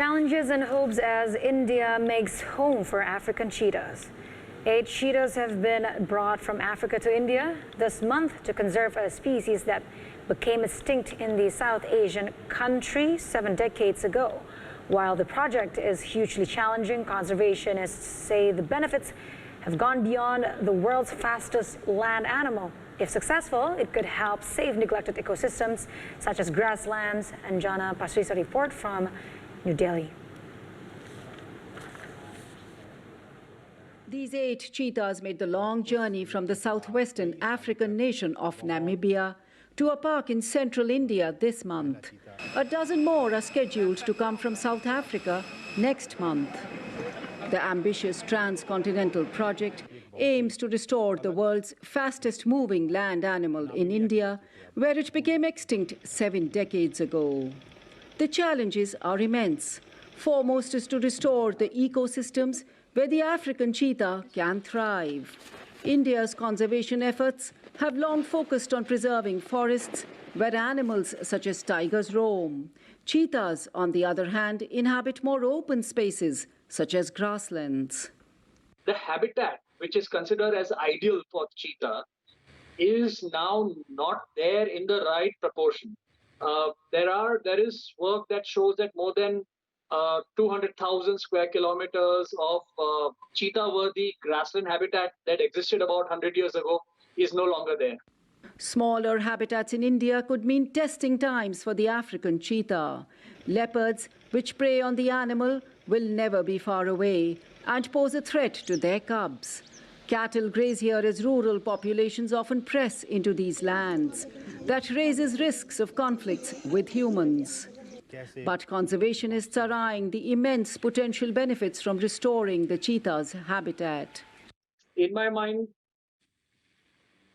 Challenges and hopes as India makes home for African cheetahs. 8 cheetahs have been brought from Africa to India this month to conserve a species that became extinct in the South Asian country 7 decades ago. While the project is hugely challenging, conservationists say the benefits have gone beyond the world's fastest land animal. If successful, it could help save neglected ecosystems such as grasslands. Anjana Pasrisa report from New Delhi. These 8 cheetahs made the long journey from the southwestern African nation of Namibia to a park in central India this month. A dozen more are scheduled to come from South Africa next month. The ambitious transcontinental project aims to restore the world's fastest-moving land animal in India, where it became extinct 7 decades ago. The challenges are immense. Foremost is to restore the ecosystems where the African cheetah can thrive. India's conservation efforts have long focused on preserving forests where animals such as tigers roam. Cheetahs, on the other hand, inhabit more open spaces such as grasslands. The habitat, which is considered as ideal for cheetah, is now not there in the right proportion. There is work that shows that more than 200,000 square kilometers of cheetah-worthy grassland habitat that existed about 100 years ago is no longer there. Smaller habitats in India could mean testing times for the African cheetah. Leopards, which prey on the animal, will never be far away and pose a threat to their cubs. Cattle graze here as rural populations often press into these lands. That raises risks of conflicts with humans. But conservationists are eyeing the immense potential benefits from restoring the cheetah's habitat. In my mind,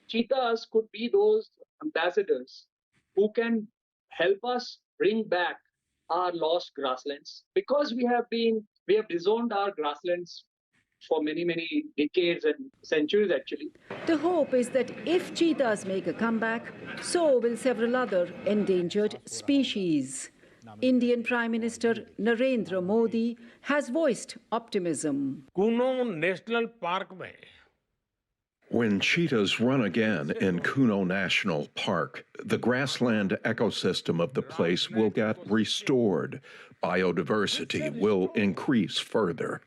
cheetahs could be those ambassadors who can help us bring back our lost grasslands, because we have disowned our grasslands for many decades and centuries actually. The hope is that if cheetahs make a comeback, so will several other endangered species. Indian Prime Minister Narendra Modi has voiced optimism. Kuno National Park mein when cheetahs run again in Kuno National Park, the grassland ecosystem of the place will get restored. Biodiversity will increase further.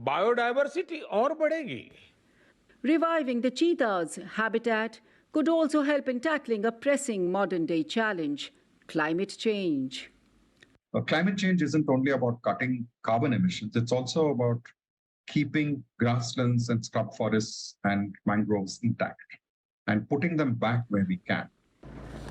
Biodiversity aur badhegi. Reviving the cheetah's habitat could also help in tackling a pressing modern-day challenge, climate change. Climate change isn't only about cutting carbon emissions, it's also about keeping grasslands and scrub forests and mangroves intact and putting them back where we can.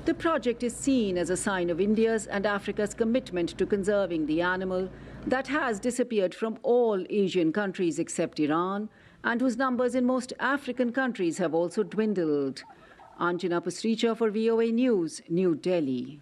The project is seen as a sign of India's and Africa's commitment to conserving the animal that has disappeared from all Asian countries except Iran, and whose numbers in most African countries have also dwindled. Anjana Pasrisa for VOA News, New Delhi.